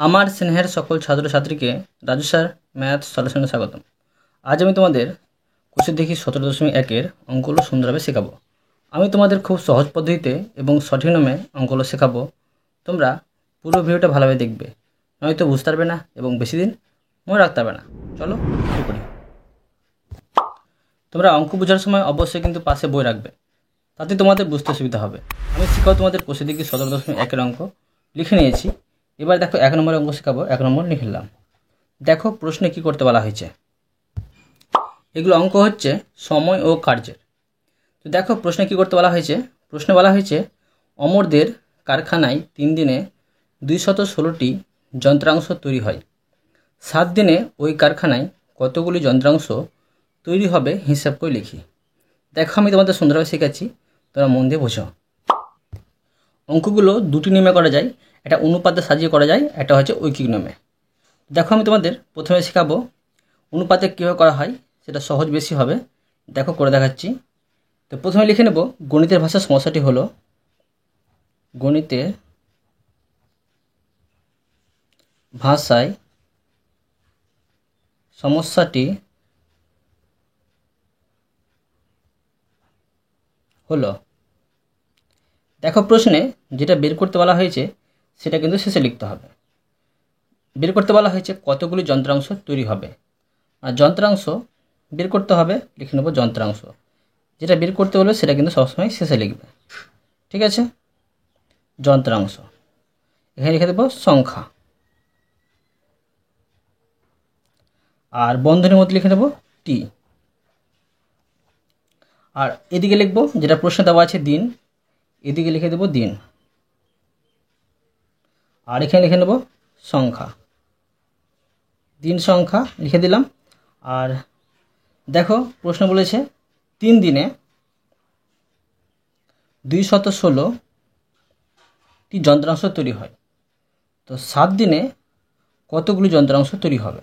আমার স্নেহের সকল ছাত্রছাত্রীকে রাজু স্যার ম্যাথ সলিউশনে স্বাগতম। আজ আমি তোমাদের কোষে দেখি 17.1-এর অঙ্কগুলো সুন্দরভাবে শেখাবো। আমি তোমাদের খুব সহজ পদ্ধতিতে এবং সঠিক নিয়মে অঙ্কগুলো শেখাবো। তোমরা পুরো ভিডিওটা ভালোভাবে দেখবে, নয়তো বুঝতে পারবে না এবং বেশি দিন মনে রাখতে পারবে না। চলো শুরু করি। তোমরা অঙ্ক বোঝার সময় অবশ্যই কিন্তু পাশে বই রাখবে, তাতে তোমাদের বুঝতে সুবিধা হবে। আমি শেখাবো তোমাদের কোষে দেখি 17.1-এর অঙ্ক লিখে নিয়েছি। এবার দেখো 1 নম্বরের অঙ্ক শেখাবো। 1 নম্বর লিখে নিলাম। দেখো প্রশ্নে কি করতে বলা হয়েছে। এগুলো অঙ্ক হচ্ছে সময় ও কার্যের। তো দেখো প্রশ্নে কি করতে বলা হয়েছে। প্রশ্নে বলা হয়েছে অমরদের কারখানায় 3 দিনে 216টি যন্ত্রাংশ তৈরি হয়। 7 দিনে ওই কারখানায় কতগুলি যন্ত্রাংশ তৈরি হবে হিসাব করে লিখি। দেখো আমি তোমাদের সুন্দরভাবে শেখাচ্ছি, তোমরা মন দিয়ে বোঝো। অঙ্কগুলো দুটি নিয়মে করা যায়, একটা অনুপাতে সাজিয়ে করা যায়, একটা হচ্ছে ঐকিক নিয়মে। দেখো আমি তোমাদের প্রথমে শেখাবো অনুপাতে কীভাবে করা হয়, সেটা সহজ বেশি হবে। দেখো করে দেখাচ্ছি। তো প্রথমে লিখে নেব গণিতের ভাষার সমস্যাটি হলো, গণিতের ভাষায় সমস্যাটি হলো। দেখো প্রশ্নে যেটা বের করতে বলা হয়েছে সেটা কিন্তু শেষে লিখতে হবে। বের করতে বলা হয়েছে কতগুলি যন্ত্রাংশ তৈরি হবে, আর যন্ত্রাংশ বের করতে হবে, লিখে নেব যন্ত্রাংশ। যেটা বের করতে হলে সেটা কিন্তু সবসময় শেষে লিখবে, ঠিক আছে। যন্ত্রাংশ এখানে লিখে দেবো সংখ্যা, আর বন্ধনীর মধ্যে লিখে নেব টি। আর এদিকে লিখব যেটা প্রশ্ন দেওয়া আছে দিন, এদিকে লিখে দেব দিন। আর এখানে লিখে নেব সংখ্যা, দিন সংখ্যা লিখে দিলাম। আর দেখো প্রশ্ন বলেছে 3 দিনে 216টি যন্ত্রাংশ তৈরি হয়। তো 7 দিনে কতগুলি যন্ত্রাংশ তৈরি হবে।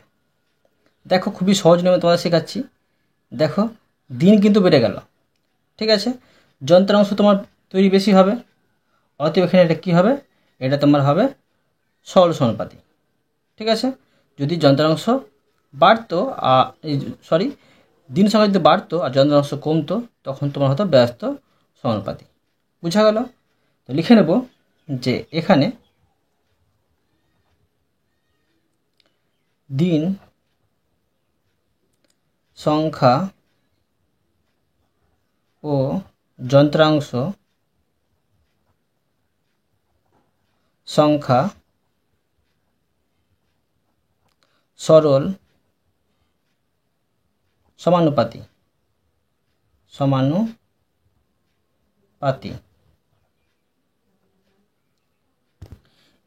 দেখো খুবই সহজ নিয়মে তোমাদের শেখাচ্ছি। দেখো দিন কিন্তু বেড়ে গেল, ঠিক আছে। যন্ত্রাংশ তোমার তৈরি বেশি হবে, অতএব এখানে এটা কী হবে, এটা তোমার হবে সরল সমানুপাতি, ঠিক আছে। যদি যন্ত্রাংশ বাড়তো দিন সংখ্যা যদি বাড়তো আর যন্ত্রাংশ কমতো, তখন তোমার হতো ব্যস্ত সমানুপাতি। বুঝা গেল? তো লিখে নেব যে এখানে দিন সংখ্যা ও যন্ত্রাংশ সংখ্যা সরল সমানুপাতি।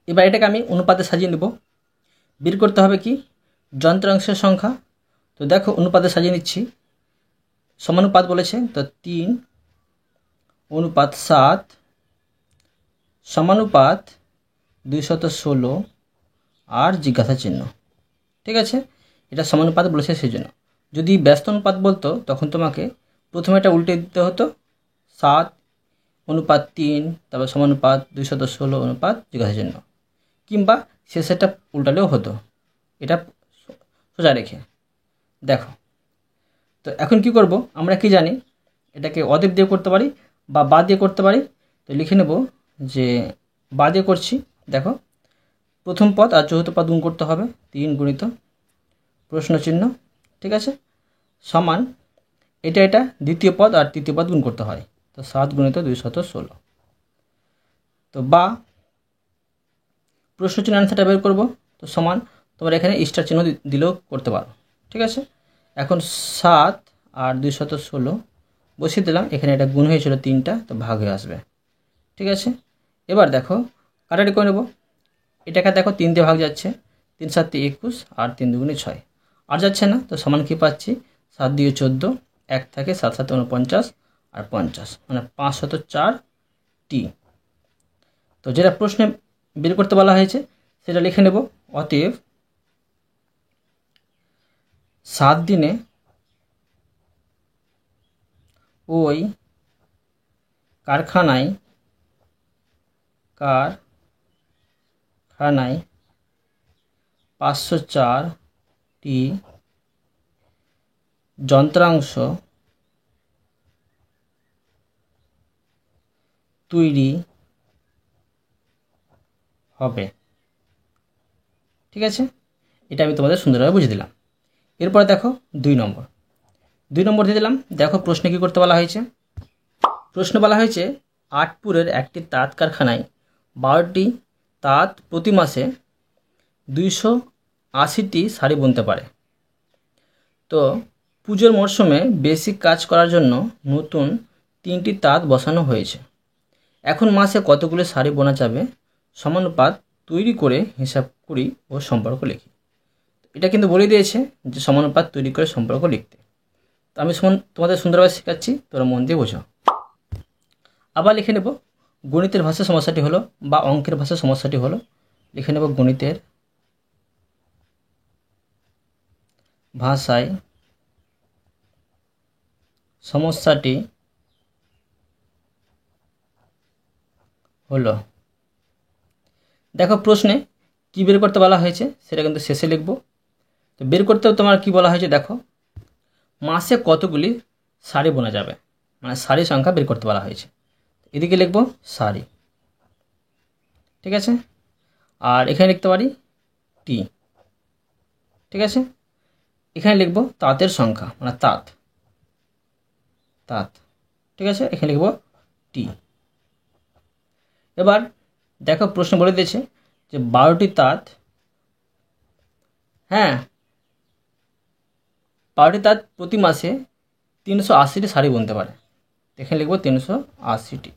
এবার এটাকে আমি অনুপাতে সাজিয়ে নেব। বের করতে হবে কি যন্ত্রাংশের সংখ্যা। তো দেখো অনুপাতে সাজিয়ে নিচ্ছি। সমানুপাত বলেছে, তো 3:7 সমানুপাত 216 আর জিজ্ঞাসা চিহ্ন, ঠিক আছে। এটা সমানুপাত বলেছে সেই জন্য। যদি ব্যস্ত অনুপাত বলতো তখন তোমাকে প্রথমে এটা উল্টে দিতে হতো, 7:3 তারপর সমানুপাত 216 অনুপাত জিজ্ঞাসা চিহ্ন, কিংবা শেষেরটা উল্টালেও হতো, এটা সোজা রেখে। দেখো তো এখন কি করব, আমরা কি জানি এটাকে অতএব দিয়ে করতে পারি বা বা দিয়ে করতে পারি। তো লিখে নেব যে বা দিয়ে করছি। দেখো প্রথম পদ আর চতুর্থ পদ গুণ করতে হবে, 3 গুণিত প্রশ্ন চিহ্ন, ঠিক আছে, সমান এটা দ্বিতীয় পদ আর তৃতীয় পদ গুণ করতে হয়, তো 7 গুণিত 216। তো বা প্রশ্ন চিহ্ন আনসারটা বের করবো, তো সমান তোমরা এখানে স্টার চিহ্ন দিলেও করতে পারো, ঠিক আছে। এখন 7 আর 216 বসিয়ে দিলাম, এখানে এটা গুণ হয়েছিল 3টা, তো ভাগ হয়ে আসবে, ঠিক আছে। এবার দেখো কাটাকাটি করে নেব। এটাকে দেখো 3 দিয়ে ভাগ যাচ্ছে, 3 7 21 আর 3 2 6, আর যাচ্ছে না, তো সমান কি পাচ্ছি 7 2 14, 1 থাকে 7 7 49 আর 50, মানে 504টি। তো যেটা প্রশ্নে বের করতে বলা হয়েছে সেটা লিখে নেব। অতএব 7 দিনে ওই কারখানায় 504টি যন্ত্রাংশ তৈরি হবে। ঠিক আছে, এটা আমি তোমাদের সুন্দরভাবে বুঝিয়ে দিলাম। এরপর দেখো 2 নম্বর দিয়ে দিলাম। দেখো প্রশ্নে কী করতে বলা হয়েছে। প্রশ্ন বলা হয়েছে আটপুরের একটি তাঁত কারখানায় 12টি তাঁত প্রতি মাসে 280টি শাড়ি বুনতে পারে। তো পুজোর মরশুমে বেসিক কাজ করার জন্য নতুন 3টি তাঁত বসানো হয়েছে। এখন মাসে কতগুলো শাড়ি বোনা যাবে সমানুপাত তৈরি করে হিসাব করি ও সম্পর্ক লিখি। এটা কিন্তু বলে দিয়েছে যে সমানুপাত তৈরি করে সম্পর্ক লিখতে। তো আমি তোমাদের সুন্দরভাবে শেখাচ্ছি, তোমরা মন দিয়ে বোঝো। আবার লিখে নেব গণিতের ভাষায় সমস্যাটি হলো বা অঙ্কের ভাষায় সমস্যাটি হলো। লিখে নেব গণিতের ভাষায় সমস্যাটি হলো। দেখো প্রশ্নে কি বের করতে বলা হয়েছে সেটা কিন্তু শেষে লিখব। তো বের করতে তোমার কি বলা হয়েছে দেখো, মাসে কতগুলি শাড়ি বোনা যাবে, মানে শাড়ির সংখ্যা বের করতে বলা হয়েছে। এদিকে লিখব শাড়ি। ঠিক আছে, আর এখানে লিখতে পারি টি। ঠিক আছে, এখানে লিখব তাঁতের সংখ্যা, মানে তাঁত। ঠিক আছে, এখানে লিখব টি। এবার দেখো প্রশ্ন বলে দিয়েছে যে 12টি তাঁত, হ্যাঁ 12টি তাঁত প্রতি মাসে 380টি শাড়ি বুনতে পারে। এখানে লিখব 380টি।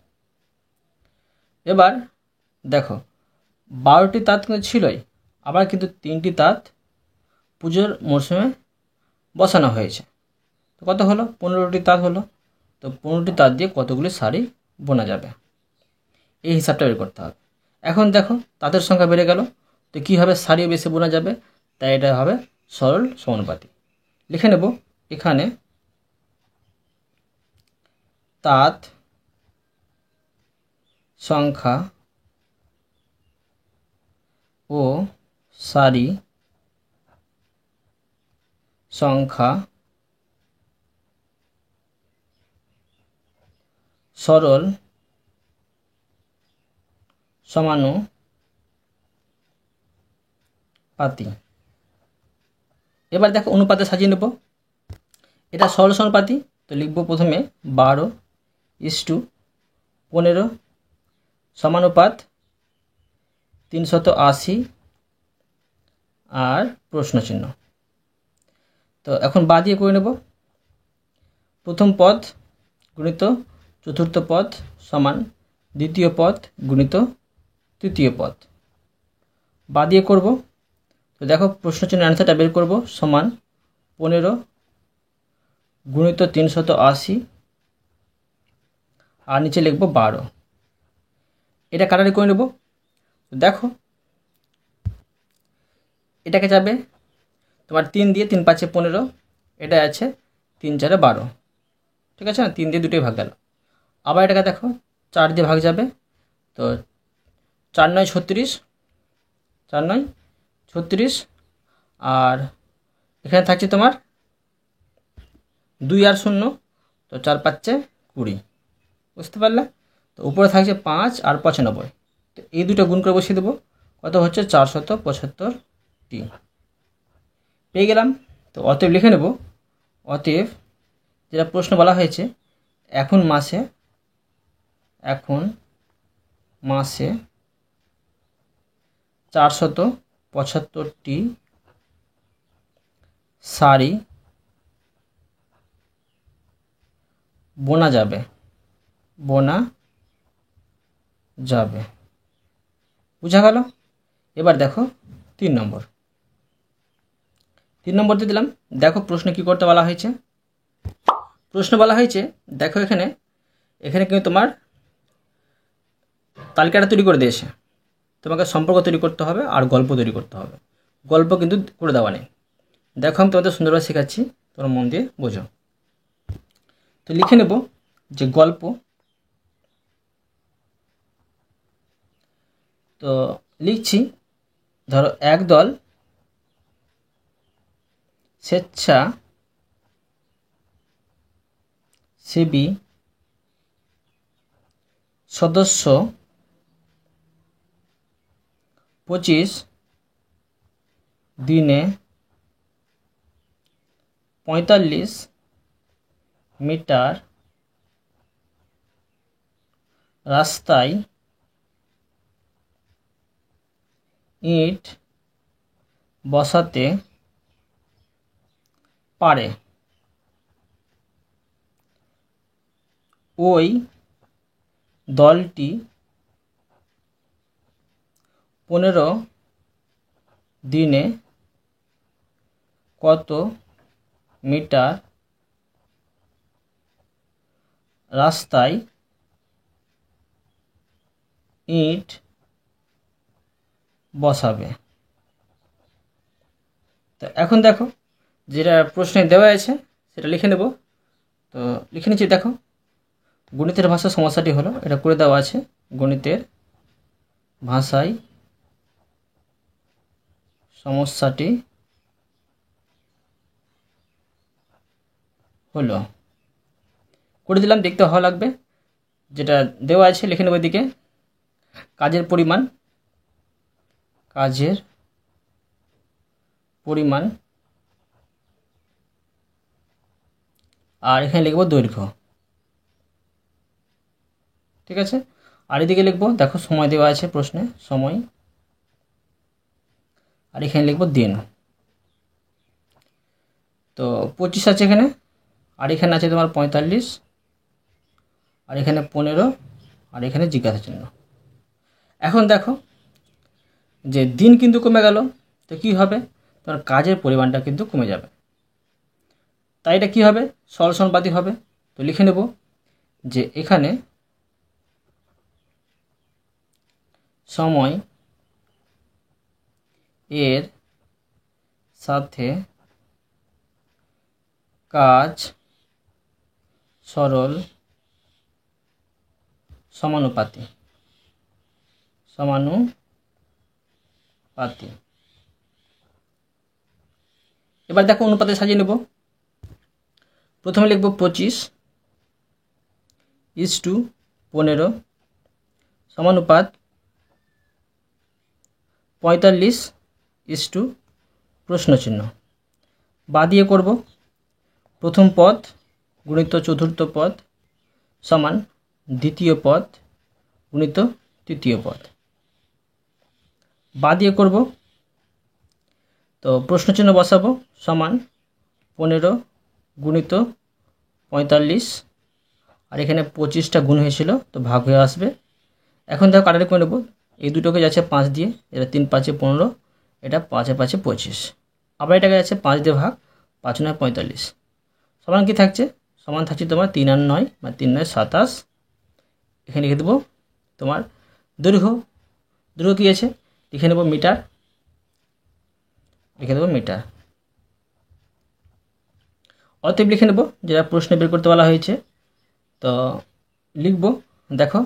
এবার দেখো 12টি তাঁত কিন্তু ছিলই, আবার কিন্তু 3টি তাঁত পুজোর মরশুমে বসানো হয়েছে। তো কত হলো, 15টি তাঁত হলো। তো 15টি তাঁত দিয়ে কতগুলি শাড়ি বোনা যাবে এই হিসাবটা বের করতে হবে। এখন দেখো তাঁতের সংখ্যা বেড়ে গেল, তো কীভাবে শাড়িও বেশি বোনা যাবে, তাই এটা হবে সরল সমানুপাতি। লিখে নেব এখানে তাঁত সংখ্যা ও শাড়ি সংখ্যা সরল সমানুপাতি। এবার দেখো অনুপাতে সাজিয়ে নেব। এটা সরল সমানুপাতি, তো লিখব প্রথমে 12:15 সমানুপাত 380 আর প্রশ্ন চিহ্ন। তো এখন বা দিয়ে করে নেব। প্রথম পদ গুণিত চতুর্থ পদ সমান দ্বিতীয় পদ গুণিত তৃতীয় পদ। বা দিয়ে করব। তো দেখো প্রশ্ন চিহ্নের অ্যান্সারটা বের করব, সমান 15 গুণিত 380 আর নিচে লিখব 12। এটা কাটারি করে নেব। দেখো এটাকে যাবে তোমার 3 দিয়ে, 3 5 15, এটা আছে 3 4 12। ঠিক আছে না, 3 দিয়ে দুটোই ভাগ গেল। আবার এটাকে দেখো 4 দিয়ে ভাগ যাবে, তো 4 9 36, 4 9 36, আর এখানে থাকছে তোমার 2 আর 0, তো 4 5 20। বুঝতে পারলে? তো উপরে থাকছে 5 আর 95, তো এই দুটো গুণ করে বসিয়ে দেবো। কত হচ্ছে 475টি। পেয়ে গেলাম। তো অতএব লিখে নেব, অতএব যেটা প্রশ্ন বলা হয়েছে এখন মাসে 475টি শাড়ি বোনা যাবে। বুঝা গেল? এবার দেখো 3 নম্বর দিয়ে দিলাম। দেখো প্রশ্ন কি করতে বলা হয়েছে। প্রশ্ন বলা হয়েছে দেখো এখানে কিন্তু তোমার তালিকাটা তৈরি করে দিয়েছে। তোমাকে সম্পর্ক তৈরি করতে হবে আর গল্প তৈরি করতে হবে। গল্প কিন্তু করে দেওয়া নেই। দেখো আমি তোমাদের সুন্দরভাবে শেখাচ্ছি, তোমরা মন দিয়ে বোঝো। তো লিখে নেব যে গল্প। তো লিখছি, ধরো একদল স্বেচ্ছাসেবী সদস্য 25 দিনে 45 মিটার রাস্তায় ইট বসাতে পারে। ওই দলটি 15 দিনে কত মিটার রাস্তায় ইট বসাবে। তো এখন দেখো যেটা প্রশ্নে দেওয়া আছে সেটা লিখে নেব। তো লিখে নিচ্ছি, দেখো গণিতের ভাষা সমস্যাটি হলো, এটা করে দেওয়া আছে। গণিতের ভাষায় সমস্যাটি হলো, করে দিলাম, দেখতে ভালো লাগবে। যেটা দেওয়া আছে লিখে নেব এদিকে। কাজের পরিমাণ আর এখানে লিখব দৈর্ঘ্য, ঠিক আছে। আর এদিকে লিখব, দেখো সময় দেওয়া আছে প্রশ্নে, সময়, আর এখানে লিখব দিন। তো 25 আছে এখানে, আর এখানে আছে তোমার 45, আর এখানে 15, আর এখানে জিজ্ঞাসা চিহ্ন। এখন দেখো যে দিন কিন্তু কমে গেল, তো কী হবে, তোমার কাজের পরিমাণটা কিন্তু কমে যাবে। তাই এটা কী হবে, সরল সমানুপাতিক হবে। তো লিখে নেব যে এখানে সময় এর সাথে কাজ সরল সমানুপাতিক। এবার দেখো অনুপাতে সাজিয়ে নেব। প্রথমে লিখব 25:15 সমানুপাত 45 প্রশ্নচিহ্ন। বা দিয়ে করব প্রথম পদ গুণিত চতুর্থ পদ সমান দ্বিতীয় পদ গুণিত তৃতীয় পদ। বা দিয়ে করব, তো প্রশ্নচিহ্ন বসাবো, সমান 15 গুণিত 45, আর এখানে 25টা গুণ হয়েছিল তো ভাগ হয়ে আসবে। এখন দেখো কাটারি করে নেব, এই দুটোকে যাচ্ছে 5 দিয়ে, এটা 3 5 15, এটা 5 5 25, আবার এটাকে যাচ্ছে 5 দিয়ে ভাগ, 5 9 45, সমান কি থাকছে, সমান থাকছে তোমার 3 আর 9 বা 3 9 27। এখানে লিখে দেবো তোমার দৈর্ঘ্য কী আছে, লিখে নেব মিটার, লিখে দেবো মিটার। অতএব লিখে নেব যেটা প্রশ্নে বের করতে বলা হয়েছে। তো লিখব, দেখো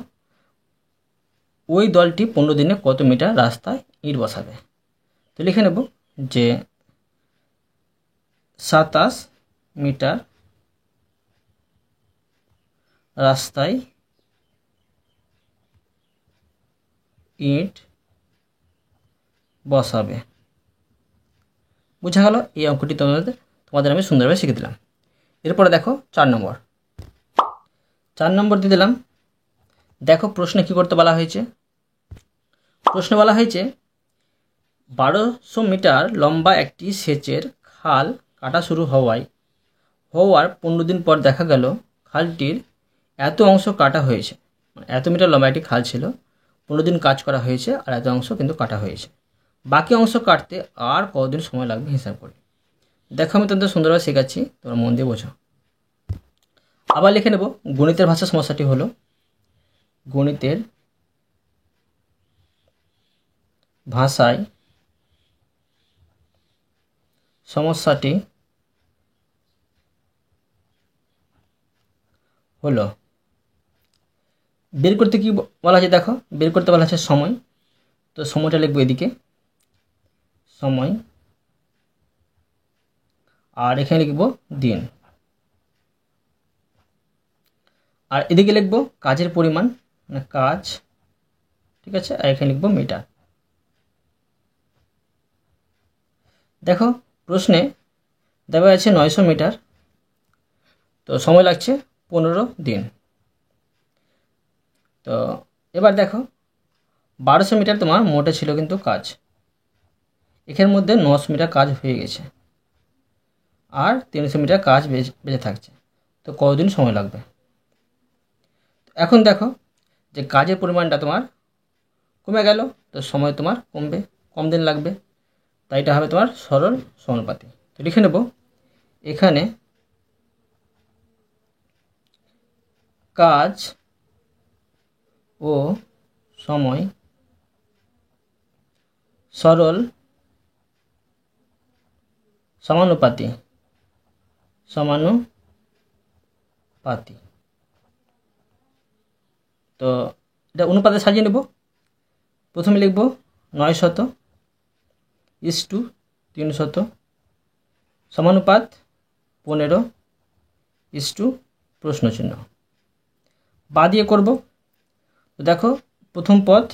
ওই দলটি 15 দিনে কত মিটার রাস্তায় ইট বসাবে। তো লিখে নেব যে 27 মিটার রাস্তায় ইট বসাবে। বোঝা গেল? এই অঙ্কটি তোমাদের আমি সুন্দরভাবে শিখে দিলাম। এরপরে দেখো 4 নম্বর দিয়ে দিলাম। দেখো প্রশ্নে কি করতে বলা হয়েছে। প্রশ্নে বলা হয়েছে 1200 মিটার লম্বা একটি সেচের খাল কাটা শুরু হওয়ার 15 দিন পর দেখা গেল খালটির এত অংশ কাটা হয়েছে। এত মিটার লম্বা একটি খাল ছিল, 15 দিন কাজ করা হয়েছে, আর এত অংশ কিন্তু কাটা হয়েছে। বাকি অংশ কাটতে আর কতদিন সময় লাগবে হিসাব করে। দেখো আমি তোমাদের সুন্দরভাবে শেখাচ্ছি, তোমরা মন দিয়ে বোঝো। আবার লিখে নেব গণিতের ভাষা সমস্যাটি হলো, গণিতের ভাষায় সমস্যাটি হলো। বের করতে কি বলা আছে, দেখো বের করতে বলা আছে সময়। তো সময়টা লিখবো এদিকে সময়, আর এখানে লিখব দিন। আর এদিকে লিখব কাজের পরিমাণ, মানে কাজ, ঠিক আছে, আর এখানে লিখব মিটার। দেখো প্রশ্নে দেওয়া আছে 900 মিটার, তো সময় লাগছে 15 দিন। তো এবার দেখো 1200 মিটার তোমার মোটে ছিল কিন্তু কাজ, এখানের মধ্যে 900 মিটার কাজ হয়ে গেছে আর 300 মিটার কাজ বেঁচে থাকছে, তো কতদিন সময় লাগবে? এখন দেখো যে কাজের পরিমাণটা তোমার কমে গেল, তো সময় তোমার কমবে, কম দিন লাগবে, তাই এটা হবে তোমার সরল সমানুপাতি। তো লিখে নেব এখানে কাজ ও সময় সরল সমানুপাতি। তো এটা অনুপাতে সাজিয়ে নেব। প্রথমে লিখব 900 = 300 সমানুপাত 15 = প্রশ্নচিহ্ন। বা দিয়ে করব। তো দেখো প্রথম পদ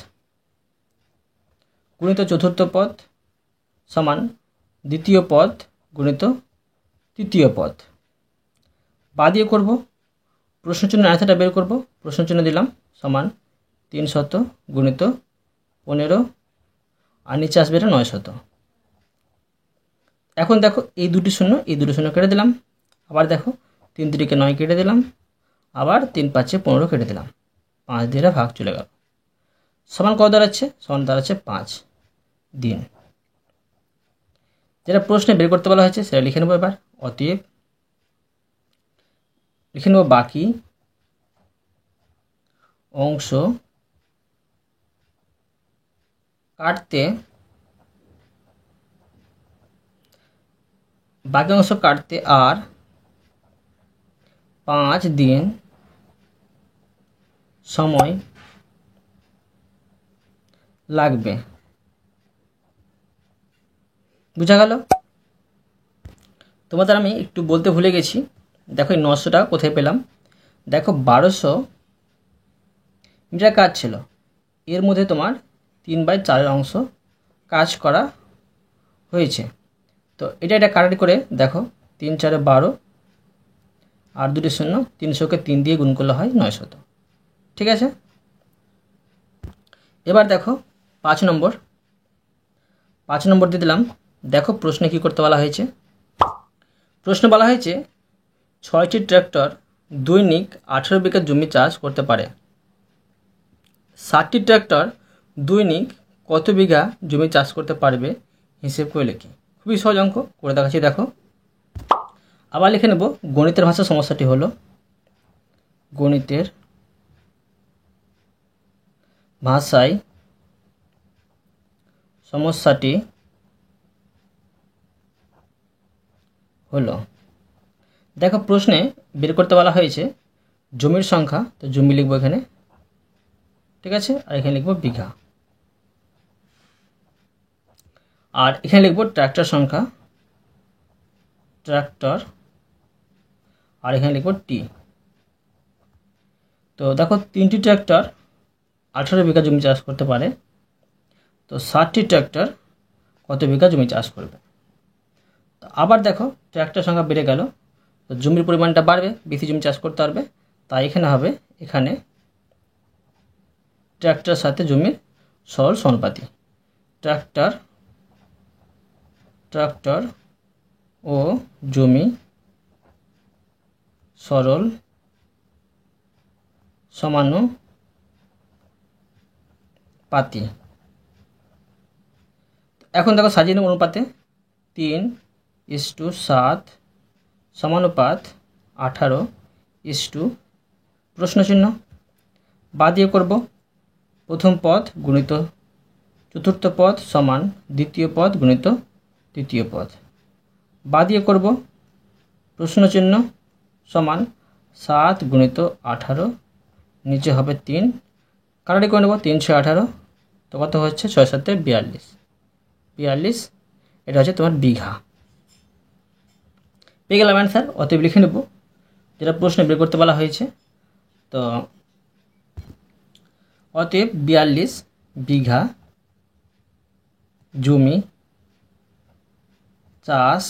গুণিত চতুর্থ পদ সমান দ্বিতীয় পদ গুণিত তৃতীয় পদ। বা দিয়ে করব, প্রশ্নচিহ্ন আনসারটা বের করব, প্রশ্নচিহ্ন দিলাম সমান 300 গুণিত 15 আর নিচে আসবে এটা 900। এখন দেখো এই দুটি শূন্য কেটে দিলাম, আবার দেখো 3 3 9 কেটে দিলাম, আবার 3 5 15 কেটে দিলাম, 5 দিয়ে ভাগ চলে গেল, সমান কত দাঁড়াচ্ছে? সমান দাঁড়াচ্ছে 5 দিন। যেটা প্রশ্নে বের করতে বলা হয়েছে সেটা লিখে নেব। এবার অতএব লিখে নেব বাকি অংশ কাটতে আর 5 দিন সময় লাগবে। বুঝা গেল? তোমাদের আমি একটু বলতে ভুলে গেছি, দেখো এই 900 টাকা কোথায় পেলাম। দেখো 1200 মিটার কাজ ছিল, এর মধ্যে তোমার 3/4 অংশ কাজ করা হয়েছে। তো এটা কাটাকাটি করে দেখো 3 4 12 আর দুটি শূন্য, 300কে 3 দিয়ে গুণ করলে হয় 900। ঠিক আছে, এবার দেখো 5 নম্বর দিয়ে দিলাম। দেখো প্রশ্নে কি করতে বলা হয়েছে। প্রশ্ন বলা হয়েছে 6টি ট্র্যাক্টর দৈনিক 18 বিঘা জমি চাষ করতে পারে। 60টি ট্র্যাক্টর দৈনিক কত বিঘা জমি চাষ করতে পারবে হিসেব করে লিখি। খুবই সহজ অঙ্ক, করে দেখাচ্ছি। দেখো আবার লিখে নেব গণিতের ভাষা সমস্যাটি হলো, গণিতের ভাষায় সমস্যাটি হলো। দেখো প্রশ্নে বের করতে বলা হয়েছে জমির সংখ্যা, তো জমি লিখবো এখানে, ঠিক আছে, আর এখানে লিখবো বিঘা, আর এখানে লিখবো ট্র্যাক্টর সংখ্যা, ট্র্যাক্টর, আর এখানে লিখবো টি। তো দেখো 3টি ট্র্যাক্টর 18 বিঘা জমি চাষ করতে পারে, তো 60টি ট্র্যাক্টর কত বিঘা জমি চাষ করবে। তো আবার দেখো ট্র্যাক্টর সংখ্যা বেড়ে গেল, তো জমির পরিমাণটা বাড়বে, বেশি জমি চাষ করতে পারবে, তাই এখানে হবে এখানে ট্র্যাক্টরের সাথে জমির সরল সমানুপাতি। ট্র্যাক্টর ও জমি সরল সমানুপাতি। এখন দেখো সাজিয়ে নেব অনুপাতে 3:7 সমানুপাত 18 প্রশ্নচিহ্ন। বা দিয়ে করব, প্রথম পদ গুণিত চতুর্থ পদ সমান দ্বিতীয় পদ গুণিত তৃতীয় পদ। বা দিয়ে করব প্রশ্নচিহ্ন সমান 7 গুণিত 18, নিচে হবে 3, কাটাকাটি করে নেব 3 6 18, তো কত হচ্ছে 6 7 42, এটা হচ্ছে তোমার বিঘা। পেয়ে গেলাম অ্যান্সার। অতএব লিখে নেব যেটা প্রশ্নে বের করতে বলা হয়েছে। তো অতএব 42 বিঘা জমি চাষ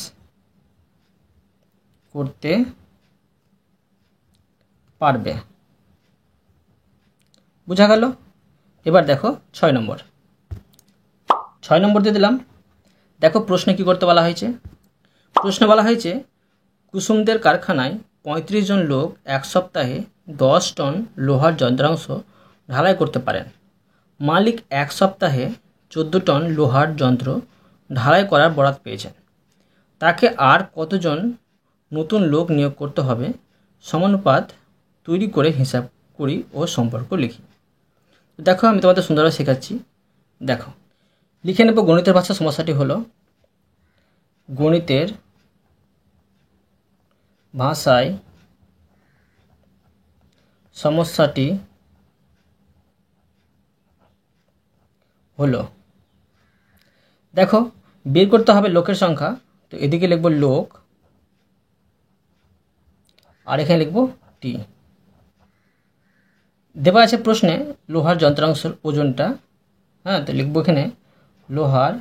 করতে পারবে। বোঝা গেল। এবার দেখো 6 নম্বর। 6 নম্বর দিয়ে দিলাম। দেখো প্রশ্নে কি করতে বলা হয়েছে। প্রশ্নে বলা হয়েছে কুসুমদের কারখানায় 35 জন লোক এক সপ্তাহে 10 টন লোহার যন্ত্রাংশ ঢালাই করতে পারেন। মালিক এক সপ্তাহে 14 টন লোহার যন্ত্র ঢালাই করার বরাত পেয়েছেন। তাকে আর কতজন নতুন লোক নিয়োগ করতে হবে সমানুপাত তৈরি করে হিসাব করি ও সম্পর্ক লিখি। দেখো আমি তোমাদের সুন্দরভাবে শেখাচ্ছি। দেখো লিখে নেব গণিতের ভাষা। সমস্যাটি হলো গণিতের ভাষায় সমস্যাটি হলো, দেখো বের করতে হবে লোকের সংখ্যা। তো এদিকে লিখব লোক আর এখানে লিখব টি। দেওয়া আছে প্রশ্নে লোহার যন্ত্রাংশের ওজনটা। হ্যাঁ, তো লিখব এখানে লোহার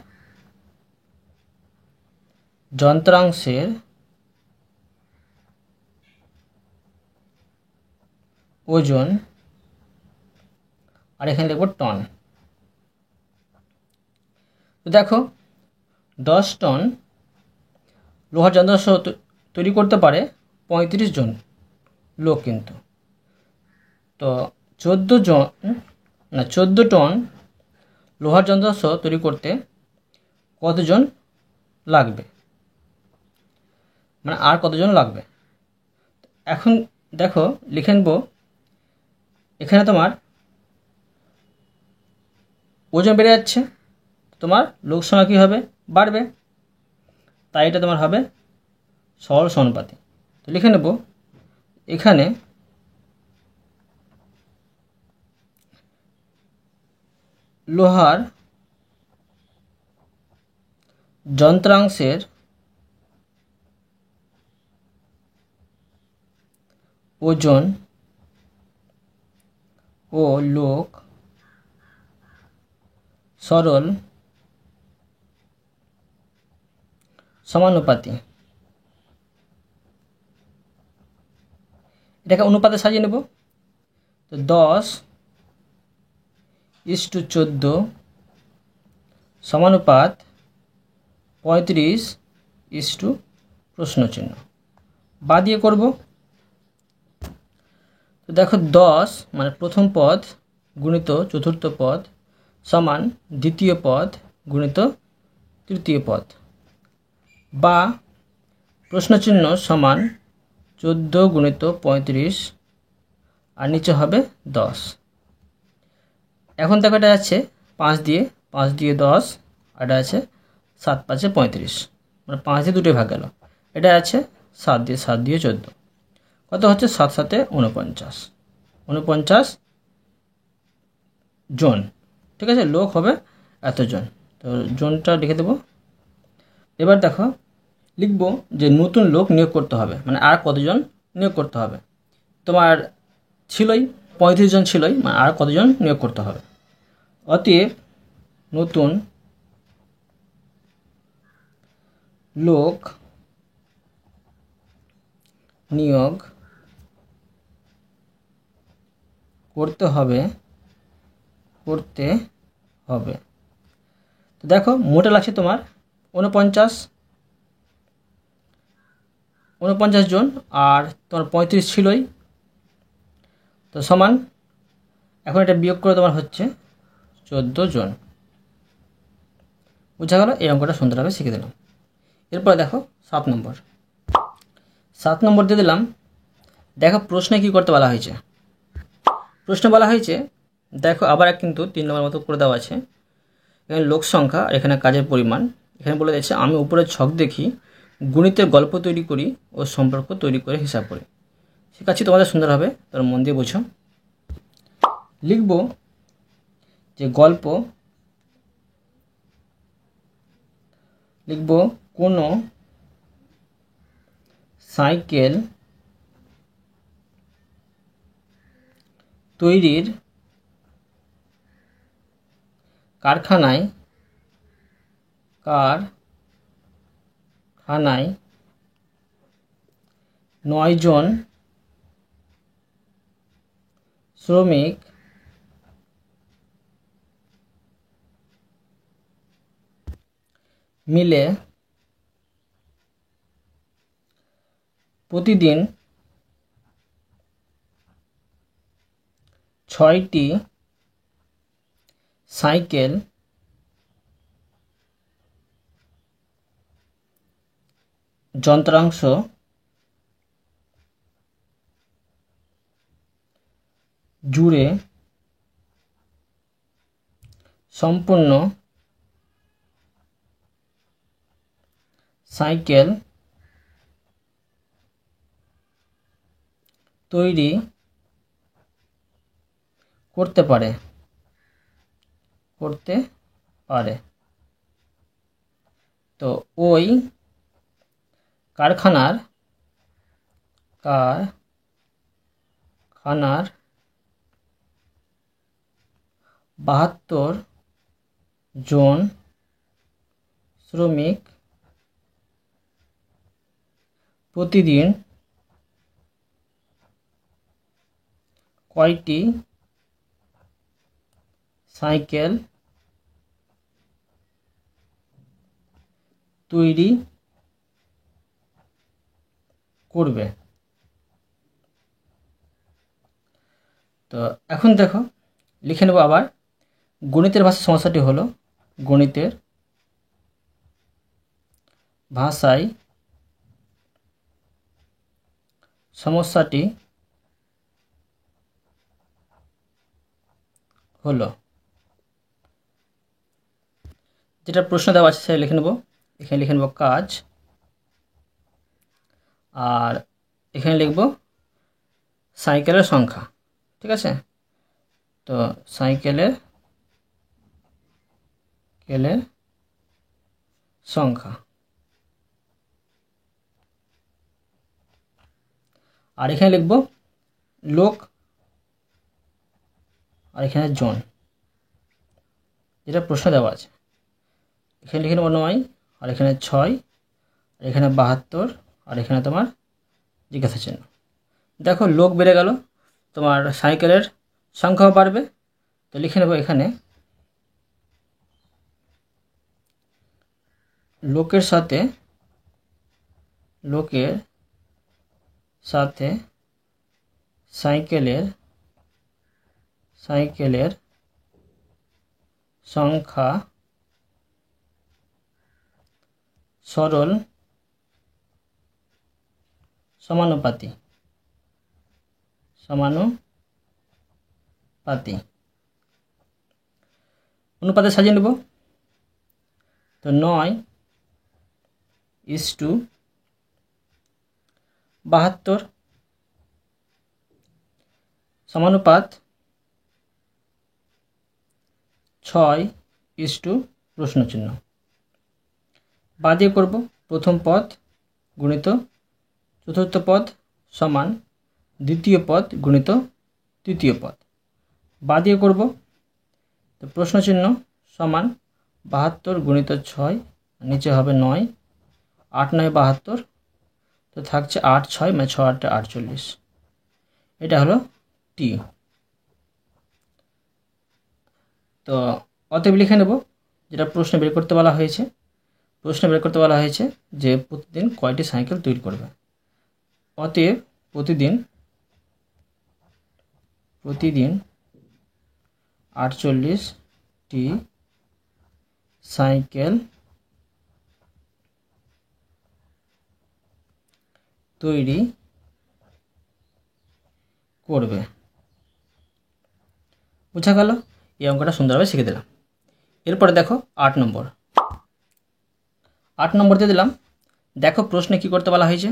যন্ত্রাংশের ওজন আর এখানে লিখব টন। তো দেখো 10 টন লোহার যন্ত্রাংশ তৈরি করতে পারে 35 জন লোক, কিন্তু তো 14 টন লোহার যন্ত্রাংশ তৈরি করতে কতজন লাগবে, মানে আর কতজন লাগবে। এখন দেখো লিখে নেব এখানে তোমার ওজন বেড়ে যাচ্ছে, তোমার লোক সংখ্যা কী হবে, বাড়বে। তাই এটা তোমার হবে সরল সমানুপাতি। তো লিখে নেব এখানে লোহার যন্ত্রাংশের ওজন ও লোক সরল সমানুপাতি। এটাকে অনুপাতে সাজিয়ে নেব। তো 10:14 সমানুপাত 35 প্রশ্নচিহ্ন বা দিয়ে করব। তো দেখো 10 মানে প্রথম পদ গুণিত চতুর্থ পদ সমান দ্বিতীয় পদ গুণিত তৃতীয় পদ, বা প্রশ্নচিহ্ন সমান 14 গুণিত 35 আর নিচে হবে 10। এখন দেখো এটা আছে 5 দিয়ে 10, আর এটা আছে 7 5 35, মানে 5 দিয়ে দুটোই ভাগ গেল। এটা আছে 7 দিয়ে 14, কত হচ্ছে 7 7 49 জন। ঠিক আছে, লোক হবে এতজন। তো জনটা লিখে দেব। এবার দেখো লিখব যে নতুন লোক নিয়োগ করতে হবে, মানে আর কতজন নিয়োগ করতে হবে। তোমার ছিলই 35 জন ছিলই, মানে আর কতজন নিয়োগ করতে হবে। অতএব নতুন লোক নিয়োগ করতে হবে। তো দেখো মোটে লাগছে তোমার 49 জন, আর তোমার 35 ছিলই, তো সমান এখন এটা বিয়োগ করে তোমার হচ্ছে 14 জন। বোঝা গেল। এই অঙ্কটা সুন্দরভাবে শিখে দিলাম। এরপরে দেখো 7 নম্বর। 7 নম্বর দিয়ে দিলাম। দেখো প্রশ্নে কি করতে বলা হয়েছে। প্রশ্নে বলা হয়েছে দেখো আবার কিন্তু 3 নম্বর মতো করে দেওয়া আছে। এখানে লোক সংখ্যা আর এখানে কাজের পরিমাণ। এখানে বলে দিচ্ছে আমি উপরে ছক দেখি, গণিতের গল্প তৈরি করি ও সম্পর্ক তৈরি করে হিসাব করি। শেখাচ্ছি তোমাদের সুন্দরভাবে, তোমরা মন দিয়ে বোঝো। লিখব যে গল্প, লিখব কোনো সাইকেল তৈরির কারখানায় 9 জন শ্রমিক মিলে প্রতিদিন 6টি সাইকেল যন্ত্রাংশ জুড়ে সম্পূর্ণ সাইকেল তৈরি করতে পারে তো ওই কারখানার 72 জন শ্রমিক প্রতিদিন কয়টি সাইকেল তৈরি করবে? তো এখন দেখো লিখে নেব আবার। গণিতের ভাষায় সমস্যাটি হলো গণিতের ভাষায় সমস্যাটি হলো, যেটা প্রশ্ন দেওয়া আছে সেটা লিখে নেব। এখানে লিখে নেব কাজ, আর এখানে লিখব সাইকেলের সংখ্যা। ঠিক আছে, তো সাইকেলের সংখ্যা, আর এখানে লিখব লোক, আর এখানে জন, যেটা প্রশ্ন দেওয়া আছে। এখানে লিখে নেব 9, আর এখানে 6, আর এখানে 72, আর এখানে তোমার জিজ্ঞাসা চিহ্ন। দেখো লোক বেড়ে গেল, তোমার সাইকেলের সংখ্যাও বাড়বে। তো লিখে নেব এখানে লোকের সাথে সাইকেলের সংখ্যা সরল সমানুপাতি। অনুপাতে সাজিয়ে নেব। তো 9:72 সমানুপাত 6 প্রশ্নচিহ্ন। বাদ দিয়ে করব প্রথম পদ গুণিত চতুর্থ পদ সমান দ্বিতীয় পদ গুণিত তৃতীয় পদ। বাদ দিয়ে করব, তো প্রশ্নচিহ্ন সমান 72 গুণিত 6, নিচে হবে 9, 8 9 72, তো থাকছে 8 6 মানে 6 8 48। এটা হলো টি। তো অতএব লিখে নেব যেটা প্রশ্ন বের করতে বলা হয়েছে। প্রশ্ন বের করতে বলা হয়েছে যে প্রতিদিন কয়টি সাইকেল তৈরি করবে। অতএব প্রতিদিন 48টি সাইকেল তৈরি করবে। বোঝা গেল? এই অঙ্কটা সুন্দরভাবে শিখে দিলাম। এরপরে দেখো 8 নম্বর। 8 নম্বর দিয়ে দিলাম। দেখো প্রশ্নে কি করতে বলা হয়েছে।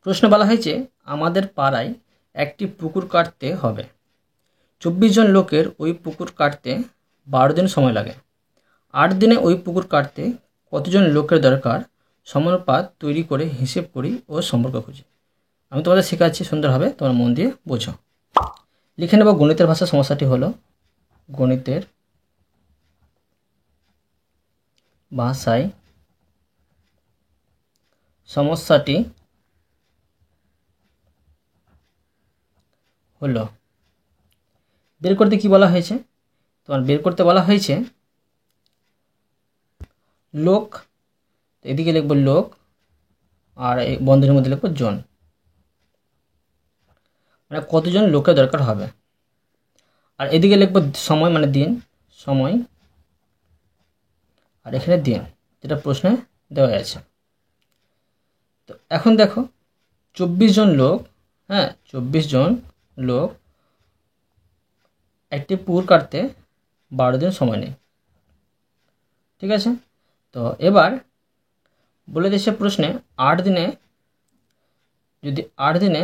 প্রশ্নে বলা হয়েছে আমাদের পাড়ায় একটি পুকুর কাটতে হবে। 24 জন লোকের ওই পুকুর কাটতে 12 দিন সময় লাগে। 8 দিনে ওই পুকুর কাটতে কতজন লোকের দরকার সমানুপাত তৈরি করে হিসেব করি ও সম্পর্ক খুঁজি। আমি তোমাদের শেখাচ্ছি সুন্দরভাবে, তোমরা মন দিয়ে বোঝো। লিখে নেব গণিতের ভাষা সমস্যাটি হলো, গণিতের ভাষায় সমস্যাটি হলো। বের করতে কি বলা হয়েছে, তোমার বের করতে বলা হয়েছে লোক, এদিকে লিখব লোক আর এই বন্ধনীর মধ্যে লিখব জন, মানে কতজন লোকের দরকার হবে। আর এদিকে লিখব সময় মানে দিন, সময়, আর এখানে দিন, যেটা প্রশ্নে দেওয়া আছে। তো এখন দেখো 24 জন লোক, হ্যাঁ 24 জন লোক একটি পুকুর কাটতে 12 দিন সময় নেই, ঠিক আছে। তো এবার বলে দিচ্ছে প্রশ্নে 8 দিনে, যদি 8 দিনে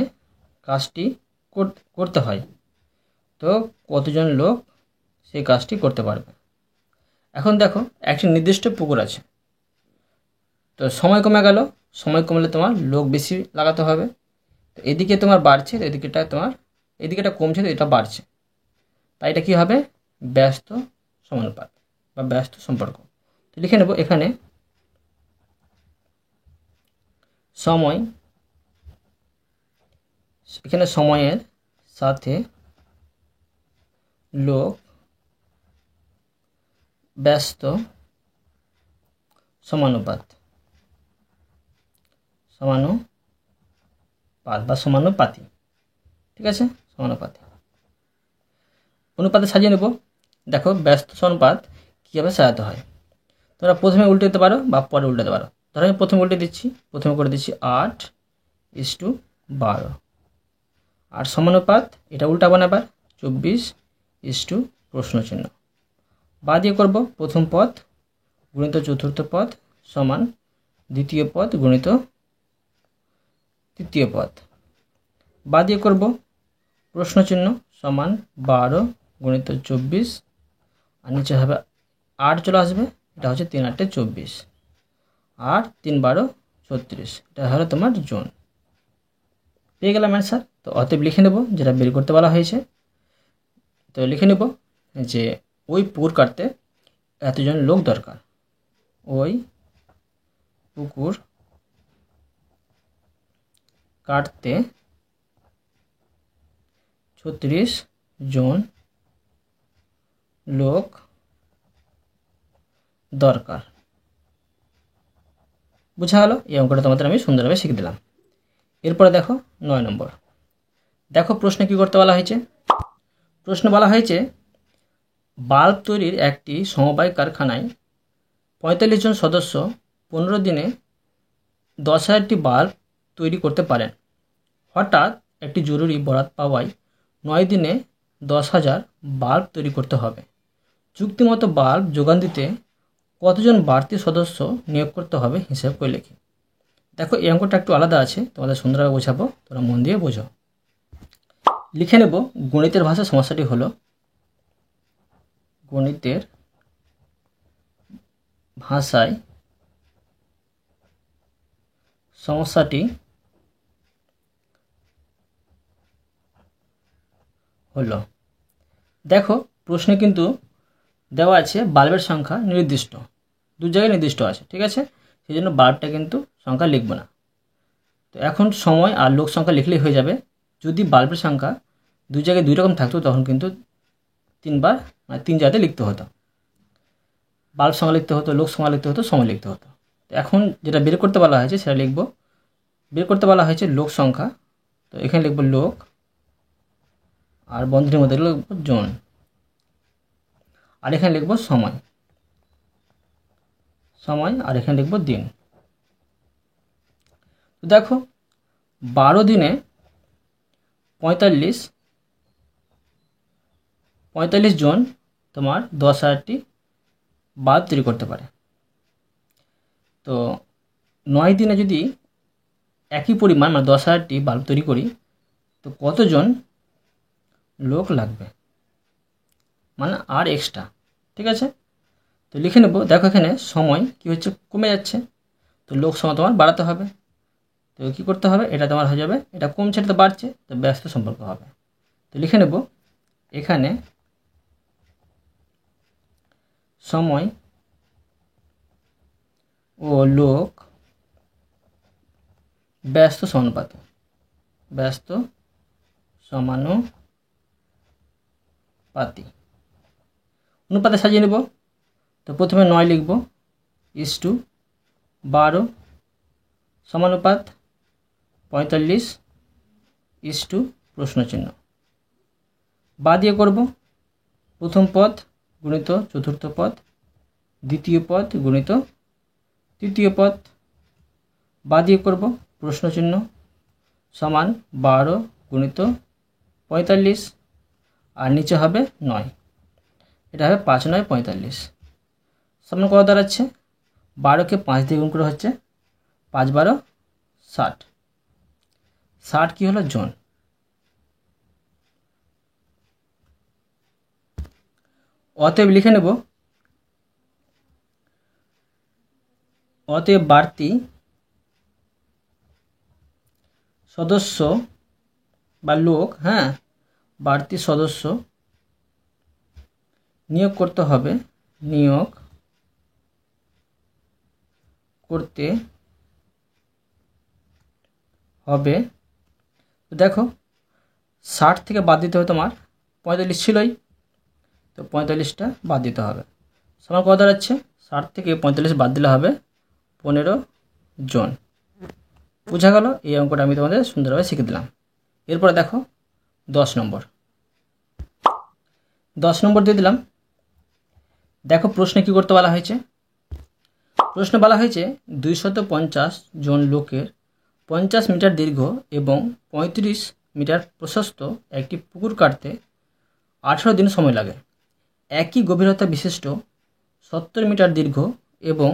কাজটি করতে হয় তো কতজন লোক সেই কাজটি করতে পারবে। এখন দেখো একটি নির্দিষ্ট পুকুর আছে, তো সময় কমে গেল, সময় কমলে তোমার লোক বেশি লাগাতে হবে। তো এদিকে তোমার বাড়ছে, এদিকেটা তোমার, এদিকেটা কমছে তো এটা বাড়ছে, তাই এটা কী হবে, ব্যস্ত সমানুপাত বা ব্যস্ত সম্পর্ক। তো লিখে নেব এখানে সময়, এখানে সময়ের সাথে লোক ব্যস্ত সমানুপাত, সমানুপাত বা সমানুপাতি, ঠিক আছে, সমানুপাতি। অনুপাতে সাজিয়ে নেব। দেখো ব্যস্ত সমানুপাত কীভাবে সাজাতে হয়, তোমরা প্রথমে উল্টে দিতে পারো বা পরে উল্টাতে পারো। ধরো আমি প্রথমে উল্টে দিচ্ছি, প্রথমে করে দিচ্ছি 8:12। আর সমানুপাত এটা উল্টাবো না, এবার 24 প্রশ্নচিহ্ন। বা দিয়ে করবো প্রথম পদ গুণিত চতুর্থ পদ সমান দ্বিতীয় পদ গুণিত তৃতীয় পদ। বা দিয়ে করব প্রশ্নচিহ্ন সমান 12 গুণিত 24, আর নিচে হবে 8 চলে আসবে, এটা হচ্ছে 3 8 24, আর 3 12 36, এটা হলো তোমার জন। পেয়ে গেলাম অ্যান্সার। তো অতএব লিখে নেব যেটা বের করতে বলা হয়েছে। তো লিখে নেব যে ওই পুকুর কাটতে এতজন লোক দরকার, ওই পুকুর কাটতে 36 জন লোক দরকার। বুঝা গেল? এই অঙ্কটা তোমাদের আমি সুন্দরভাবে শিখে দিলাম। এরপরে দেখো 9 নম্বর। দেখো প্রশ্নে কি করতে বলা হয়েছে। প্রশ্ন বলা হয়েছে বাল্ব তৈরির একটি সমবায় কারখানায় 45 জন সদস্য 15 দিনে 10,000টি বাল্ব তৈরি করতে পারেন। হঠাৎ একটি জরুরি বরাত পাওয়ায় 9 দিনে 10,000 বাল্ব তৈরি করতে হবে। চুক্তিমতো বাল্ব যোগান দিতে কতজন বাড়তি সদস্য নিয়োগ করতে হবে হিসাব করে লিখি। দেখো এই অঙ্কটা একটু আলাদা আছে, তোমাদের সুন্দরভাবে বোঝাবো, তোমরা মন দিয়ে বোঝো। লিখে নেব গণিতের ভাষা সমস্যাটি হলো, গণিতের ভাষায় সমস্যাটি হলো। দেখো প্রশ্নে কিন্তু দেওয়া আছে বাল্বের সংখ্যা নির্দিষ্ট, দু জায়গায় নির্দিষ্ট আছে, ঠিক আছে, সেই জন্য বাল্বটা কিন্তু সংখ্যা লিখব না। তো এখন সময় আর লোক সংখ্যা লিখলেই হয়ে যাবে। যদি বাল্বের সংখ্যা দু জায়গায় 2 রকম থাকতো তখন কিন্তু 3 বার মানে 3 জায়গাতে লিখতে হতো, বাল্ব সংখ্যা লিখতে হতো, লোক সংখ্যা লিখতে হতো, সময় লিখতে হতো। তো এখন যেটা বের করতে বলা হয়েছে সেটা লিখব। বের করতে বলা হয়েছে লোক সংখ্যা, তো এখানে লিখব লোক আর বন্ধনীর মধ্যে লিখব জন, আর এখানে লিখব সময়, সময়, আর এখানে লিখব দিন। তো দেখো 12 দিনে 45 জন তোমার 10,000টি বাল্ব তৈরি করতে পারে। তো 9 দিনে যদি একই পরিমাণ মানে 10,000টি বাল্ব তৈরি করি তো কতজন লোক লাগবে, মানে আর এক্সট্রা, ঠিক আছে। তো লিখে নেব। দেখো এখানে সময় কি হচ্ছে, কমে যাচ্ছে, তো লোক সংখ্যা তোমার বাড়াতে হবে। তো কী করতে হবে, এটা তোমার হয়ে যাবে, এটা কমছে এটা তো বাড়ছে, তো ব্যস্ত সম্পর্ক হবে। তো লিখে নেব এখানে সময় ও লোক ব্যস্ত সমানুপাত, ব্যস্ত সমানুপাতি। অনুপাতে সাজিয়ে নেব। তো প্রথমে 9 লিখব, ইস টু 12 সমানুপাত 45 ইস টু প্রশ্নচিহ্ন। বা দিয়ে করব, প্রথম পদ গুণিত চতুর্থ পদ, দ্বিতীয় পদ গুণিত তৃতীয় পদ। বা দিয়ে করব প্রশ্নচিহ্ন সমান 12 গুণিত 45, আর নিচে হবে 9, এটা হবে 5 9 45। সমান কত দাঁড়াচ্ছে, 12কে 5 দিয়ে গুণ করে হচ্ছে 5 12 60। 60 কী হলো, জন। অতএব লিখে নেব, অতএব বাড়তি সদস্য বা লোক, বাড়তি সদস্য নিয়োগ করতে হবে, নিয়োগ করতে হবে। তো দেখো 60 থেকে বাদ দিতে হবে তোমার 45 ছিলই, তো 45টা বাদ দিতে হবে। সমান কত দাঁড়াচ্ছে, 60 থেকে 45 বাদ দিলে হবে 15 জন। বোঝা গেল, এই অঙ্কটা আমি তোমাদের সুন্দরভাবে শিখে দিলাম। এরপরে দেখো 10 নম্বর। 10 নম্বর দিয়ে দিলাম। দেখো প্রশ্নে কী করতে বলা হয়েছে। প্রশ্নে বলা হয়েছে 250 জন লোকের 50 মিটার দীর্ঘ এবং 35 মিটার প্রশস্ত একটি পুকুর কাটতে 18 দিন সময় লাগে। একই গভীরতা বিশিষ্ট 70 মিটার দীর্ঘ এবং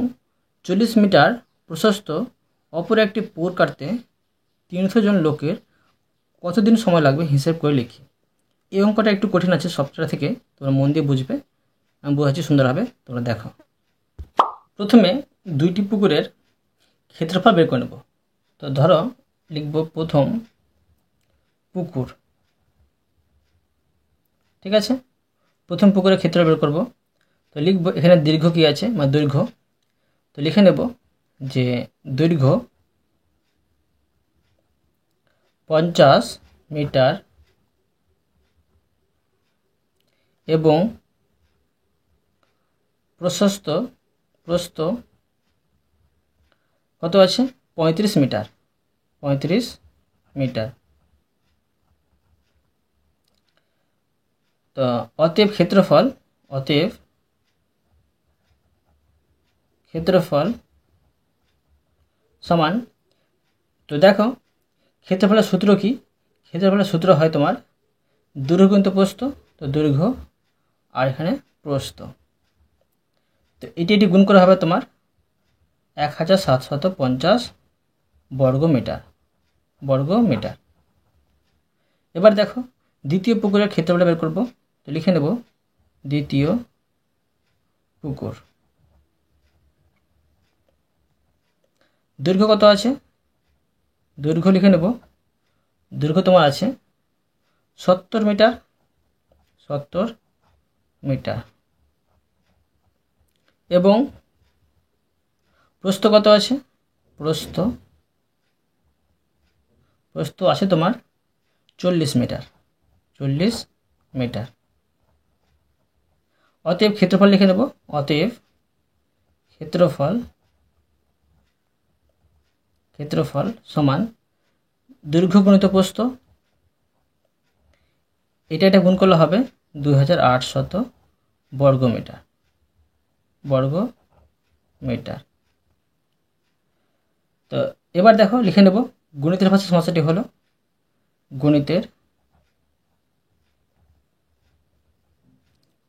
40 মিটার প্রশস্ত অপর একটি পুকুর কাটতে 300 জন লোকের কতদিন সময় লাগবে হিসেব করে লিখি। এই অঙ্কটা একটু কঠিন আছে সফটওয়্যার থেকে, তোমরা মন দিয়ে বুঝবে, আমি বোঝাচ্ছি সুন্দরভাবে, তোমরা দেখো। প্রথমে দুইটি পুকুরের ক্ষেত্রফল বের করে নেব। তো ধরো লিখব প্রথম পুকুর, ঠিক আছে। প্রথম পুকুরের ক্ষেত্র বের করব। তো লিখব এখানে দীর্ঘ কী আছে, মানে দৈর্ঘ্য। তো লিখে নেব যে দৈর্ঘ্য 50 মিটার এবং প্রস্থ কত আছে, 35 মিটার, 35 মিটার। তো অতএব ক্ষেত্রফল সমান, তো দেখো ক্ষেত্রফলের সূত্র কি, ক্ষেত্রফলের সূত্র হয় তোমার দৈর্ঘ্য গুণিত প্রস্থ, তো দৈর্ঘ্য আর এখানে প্রস্থ। তো এটি গুণ করা হবে তোমার 1750 বর্গ মিটার। এবার দেখো দ্বিতীয় পুকুরের ক্ষেত্রফলটা বের করব। তো লিখে নেব দ্বিতীয় পুকুর। দৈর্ঘ্য কত আছে, দৈর্ঘ্য লিখে নেব, দৈর্ঘ্য তোমার আছে 70 মিটার এবং প্রস্থ কত আছে, প্রস্থ আছে তোমার 40 মিটার। অতএব ক্ষেত্রফল লিখে নেব, অতএব ক্ষেত্রফল সমান দৈর্ঘ্য গুণিত প্রস্থ, এটা গুণ করলে হবে 2800 বর্গ মিটার। তো এবার দেখো লিখে নেব গণিতের ভাষায় সমস্যাটি হলো, গণিতের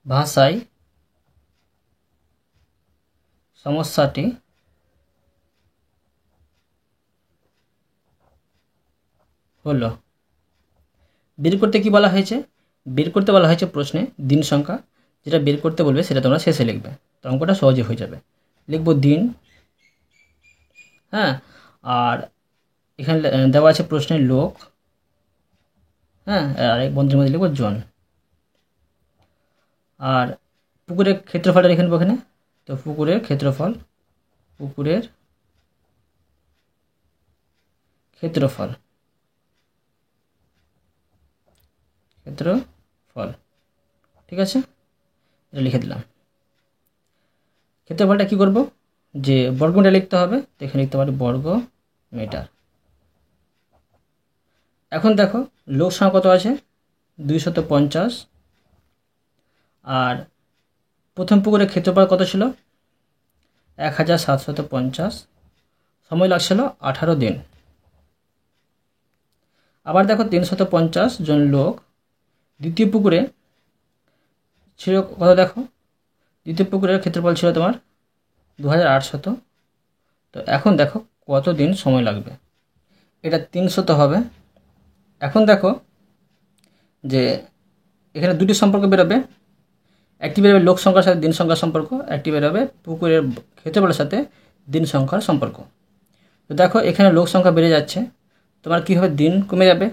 ভাষায় সমস্যাটি হলো। বের করতে কি বলা হয়েছে, বের করতে বলা হয়েছে প্রশ্নে দিন সংখ্যা, যেটা বের করতে বলবে সেটা তোমরা শেষে লিখবে, তো অঙ্কটা সহজে হয়ে যাবে। লিখব দিন, হ্যাঁ, আর এখানে দেওয়া আছে প্রশ্নের লোক, হ্যাঁ, আর এই বন্ধের মধ্যে লিখবো জন। আর পুকুরের ক্ষেত্রফলটা লিখে নেবো এখানে। তো পুকুরের ক্ষেত্রফল, পুকুরের ক্ষেত্রফল, ক্ষেত্রফল, ঠিক আছে, এটা লিখে দিলাম। ক্ষেত্রফলটা কী করব, যে বর্গমিটার লিখতে হবে, তো এখানে লিখতে পারি বর্গ মিটার। এখন দেখো লোক সংখ্যা কত আছে, 250। আর প্রথম পুকুরের ক্ষেত্রফল কত ছিল, 1750। সময় লাগছিল 18 দিন। আবার দেখো 350 জন লোক দ্বিতীয় পুকুরে ছিল কত, দেখো দ্বিতীয় পুকুরের ক্ষেত্রফল ছিল তোমার 2800। তো এখন দেখো কত দিন সময় লাগবে, এটা 300 হবে। এখন দেখো যে এখানে দুটি সম্পর্ক বেরোবে, একটি বেরোবে লোক সংখ্যার সাথে দিন সংখ্যার সম্পর্ক, একটি বেরোবে পুকুরের ক্ষেত্রফলের সাথে দিন সংখ্যার সম্পর্ক। তো দেখো এখানে লোক সংখ্যা বেড়ে যাচ্ছে, তোমার কী হবে, দিন কমে যাবে,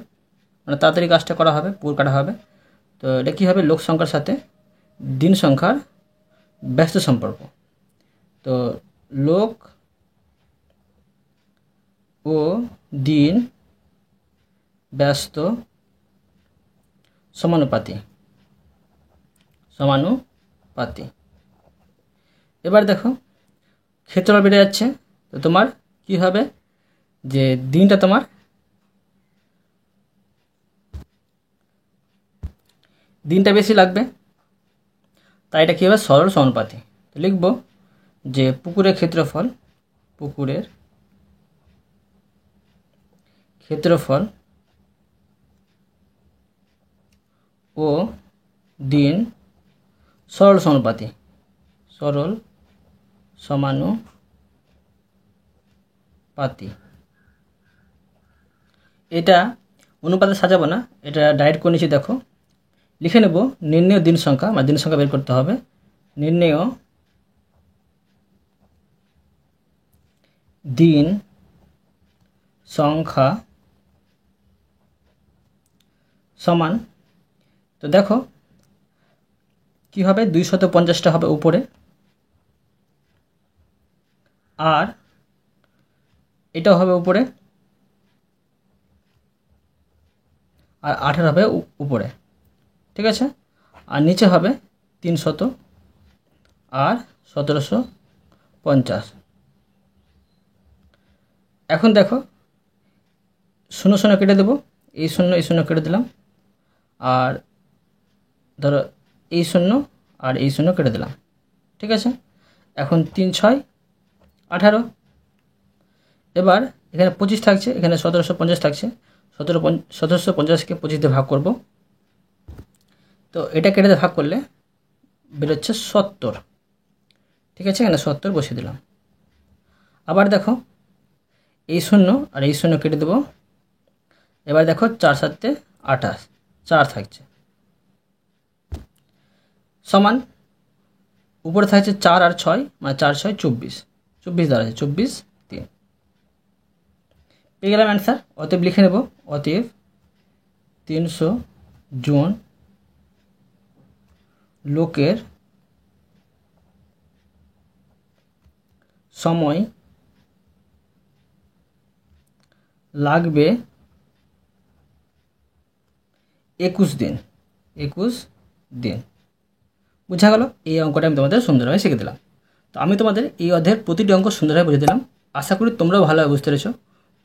মানে তাড়াতাড়ি কাজটা করা হবে, পুকুর কাটা হবে। তো এটা কী হবে, লোক সংখ্যার সাথে দিন সংখ্যার ব্যস্ত সম্পর্ক। তো লোক ও দিন ব্যস্ত সমানুপাতি, সমানুপাতি। এবার দেখো ক্ষেত্রফল বেড়ে যাচ্ছে, তো তোমার কি হবে, যে দিনটা তোমার দিনটা বেশি লাগবে, তাই এটা কী হবে, সরল সমানুপাতি। তো লিখব যে পুকুরের ক্ষেত্রফল, পুকুরের ক্ষেত্রফল ও দিন সরল সমানুপাতি, সরল সমানুপাতি। এটা অনুপাতে সাজাবো না, এটা ডাইরেক্ট করে নিচ্ছি। দেখো লিখে নেব নির্ণেয় দিন সংখ্যা, মানে দিন সংখ্যা বের করতে হবে। নির্ণেয় দিন সংখ্যা সমান, তো দেখো কি হবে, 250টা হবে উপরে, আর এটাও হবে উপরে, আর 18 হবে উপরে, ঠিক আছে। আর নিচে হবে 300 আর 1750। এখন দেখো 0 0 কেটে দেবো, এই 0 কেটে দিলাম, আর ধরো এই 0 আর এই 0 কেটে দিলাম, ঠিক আছে। এখন 3 6 18। এবার এখানে 25 থাকছে, এখানে 1750 থাকছে, 1750কে 25 দিয়ে ভাগ করব। তো এটা কেটে দিয়ে ভাগ করলে বেরোচ্ছে 70, ঠিক আছে, এখানে 70 বসিয়ে দিলাম। আবার দেখো এই 0 আর এই 0 কেটে দেবো। এবার দেখো 4 7 28, 4 থাকছে, সমান উপরে থাকছে 4 আর 6, মানে 4 6 24, 24 দাঁড়াচ্ছে 24 3, পেয়ে গেলাম অ্যান্সার। অতএব লিখে নেব, অতএব 300 জন লোকের সময় লাগবে 21 দিন, 21 দিন। বোঝা গেল? এই অঙ্কটা আমি তোমাদের সুন্দরভাবে শিখে দিলাম। তো আমি তোমাদের এই অধ্যায়ের প্রতিটি অঙ্ক সুন্দরভাবে বুঝে দিলাম। আশা করি তোমরাও ভালোভাবে বুঝতে পেরেছো।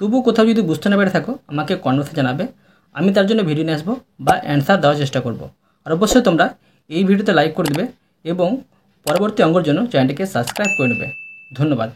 তবুও কোথাও যদি বুঝতে না পেরে থাকো আমাকে কমেন্টে জানাবে, আমি তার জন্য ভিডিও নিয়ে আসবো বা অ্যান্সার দেওয়ার চেষ্টা করব। আর অবশ্যই তোমরা এই ভিডিওতে লাইক করে দেবে এবং পরবর্তী অঙ্কের জন্য চ্যানেলটিকে সাবস্ক্রাইব করে নেবে। ধন্যবাদ।